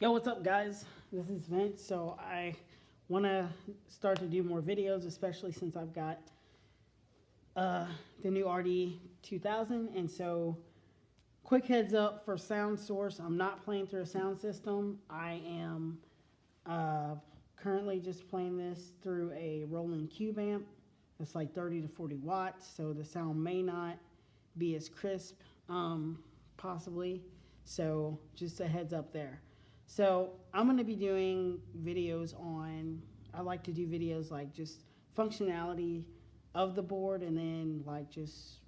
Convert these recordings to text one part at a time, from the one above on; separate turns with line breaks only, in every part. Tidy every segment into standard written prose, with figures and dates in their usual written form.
Yo, what's up, guys? This is Vince. So I want to start to do more videos, especially since I've got the new RD 2000. And so, quick heads up for sound source, I'm not playing through a sound system. I am currently just playing this through a Roland Cube amp. It's like 30 to 40 watts, so the sound may not be as crisp, possibly. So just a heads up there. So I'm going to be doing videos on, I like to do videos like just functionality of the board, and then like just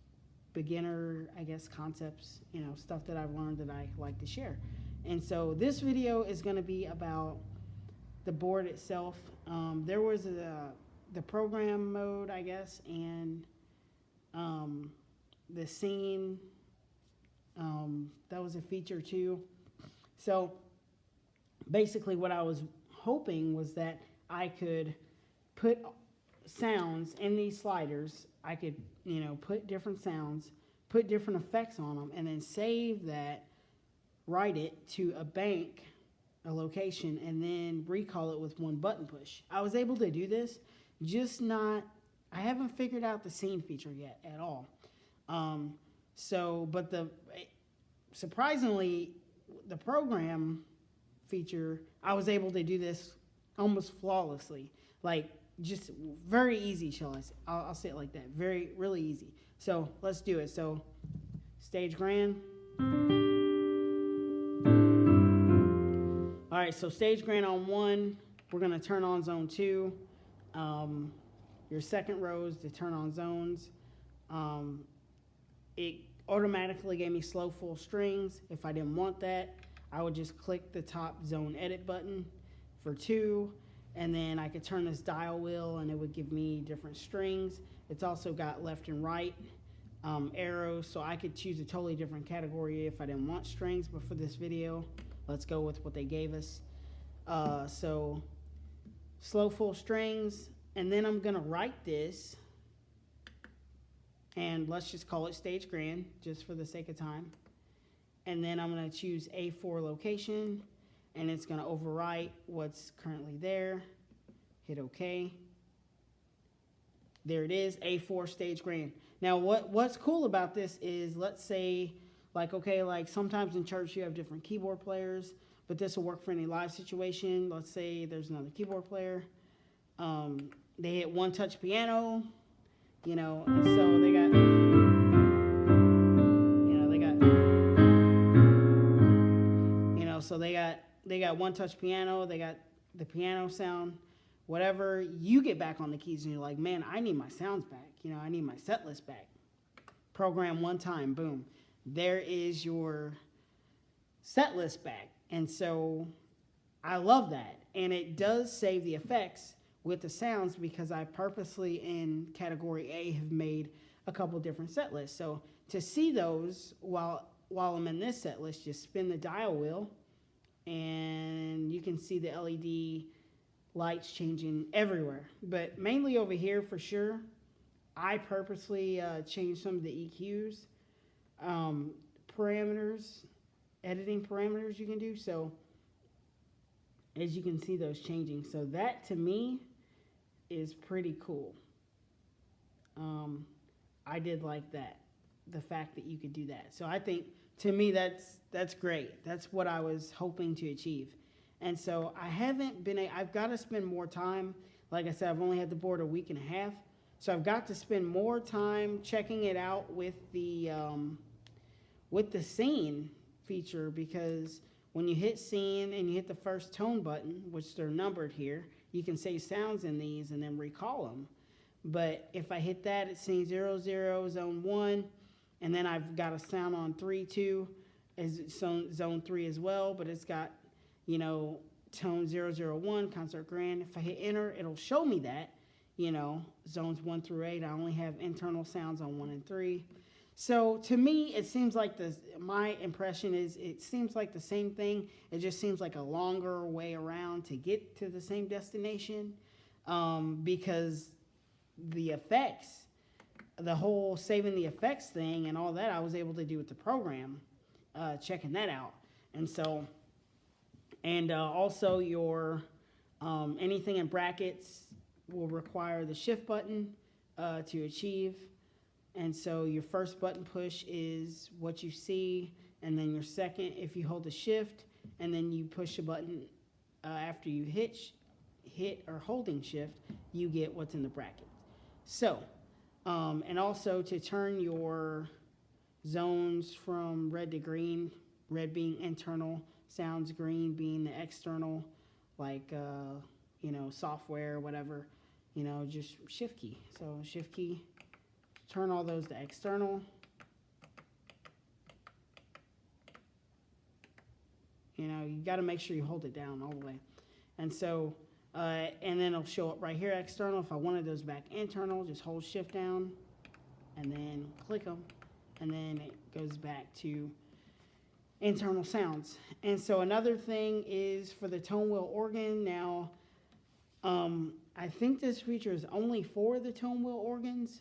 beginner, I guess, concepts, stuff that I've learned that I like to share. And so this video is going to be about the board itself. There was the program mode, I guess, and the scene, that was a feature too. So basically what I was hoping was that I could put sounds in these sliders. I could, put different sounds, put different effects on them, and then save that, write it to a bank, a location, and then recall it with one button push. I was able to do this, I haven't figured out the scene feature yet at all. But surprisingly, the program feature, I was able to do this almost flawlessly. Like, just very easy, I'll say it like that. Really easy. So let's do it. So stage grand. All right, so stage grand on 1. We're gonna turn on zone 2. Your second row is to turn on zones. It automatically gave me slow full strings. If I didn't want that, I would just click the top zone edit button for 2, and then I could turn this dial wheel and it would give me different strings. It's also got left and right arrows, so I could choose a totally different category if I didn't want strings, but for this video, let's go with what they gave us. So slow full strings, and then I'm gonna write this, and let's just call it stage grand, just for the sake of time. And then I'm going to choose A4 location, and it's going to overwrite what's currently there. Hit OK. There it is, A4 stage grand. Now, what's cool about this is, let's say, like sometimes in church you have different keyboard players, but this will work for any live situation. Let's say there's another keyboard player. They hit one touch piano, and so they got, so they got one touch piano, they got the piano sound, whatever. You get back on the keys and you're like, man, I need my sounds back. I need my set list back. Program one time, boom. There is your set list back. And so I love that. And it does save the effects with the sounds, because I purposely in category A have made a couple different set lists. So to see those while I'm in this set list, just spin the dial wheel, and you can see the LED lights changing everywhere, but mainly over here for sure. I purposely changed some of the EQs, parameters, editing parameters you can do. So as you can see those changing, so that to me is pretty cool. I did like that, the fact that you could do that. So I think, to me, that's great. That's what I was hoping to achieve. And so I've got to spend more time. Like I said, I've only had the board a week and a half. So I've got to spend more time checking it out with the scene feature, because when you hit scene and you hit the first tone button, which they're numbered here, you can save sounds in these and then recall them. But if I hit that, it's scene 00, zone 1, and then I've got a sound on 3, 2, is zone 3 as well, but it's got, tone 001, concert grand. If I hit enter, it'll show me that, zones 1 through 8. I only have internal sounds on 1 and 3. So to me, it seems like my impression is it seems like the same thing. It just seems like a longer way around to get to the same destination, because the effects, the whole saving the effects thing and all that, I was able to do with the program, checking that out. And so And also your anything in brackets will require the shift button to achieve. And so your first button push is what you see, and then your second, if you hold the shift, and then you push a button after you hit or holding shift, you get what's in the bracket. So, and also to turn your zones from red to green, red being internal sounds, green being the external, like, you know, software or whatever, you know, just shift key. So shift key, turn all those to external. You know, you got to make sure you hold it down all the way. And so, and then it'll show up right here, external. If I wanted those back internal, just hold shift down and then click them. And then it goes back to internal sounds. And so another thing is for the tone wheel organ. Now, I think this feature is only for the tone wheel organs.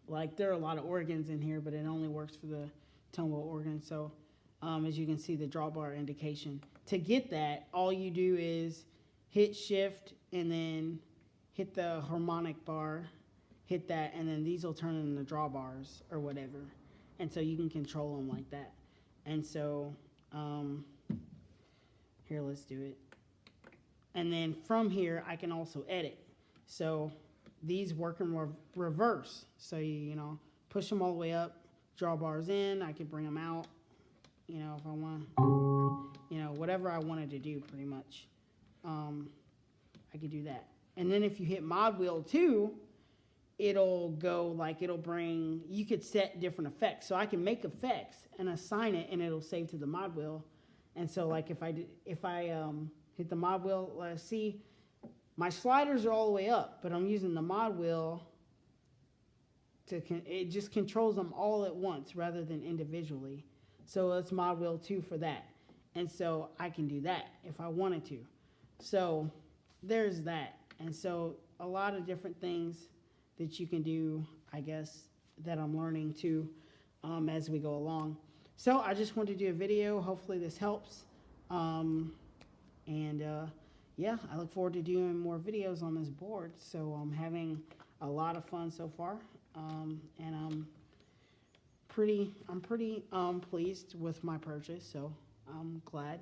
Like there are a lot of organs in here, but it only works for the tone wheel organ. So as you can see, the drawbar indication. To get that, all you do is hit shift and then hit the harmonic bar, hit that, and then these will turn into drawbars or whatever. And so you can control them like that. And so here, let's do it. And then from here, I can also edit. So these work in reverse. So you know, push them all the way up, drawbars in. I could bring them out, you know, if I want, you know, whatever I wanted to do, pretty much. I could do that. And then if you hit mod wheel 2, it'll go like, it'll bring, you could set different effects. So I can make effects and assign it, and it'll save to the mod wheel. And so like if I hit the mod wheel, let's see, my sliders are all the way up, but I'm using the mod wheel to, it just controls them all at once rather than individually. So it's mod wheel 2 for that. And so I can do that if I wanted to. So there's that. And so a lot of different things that you can do, I guess, that I'm learning too as we go along. So I just wanted to do a video. Hopefully this helps. Yeah, I look forward to doing more videos on this board. So I'm having a lot of fun so far. And I'm pretty pleased with my purchase. So I'm glad.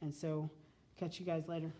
And so catch you guys later.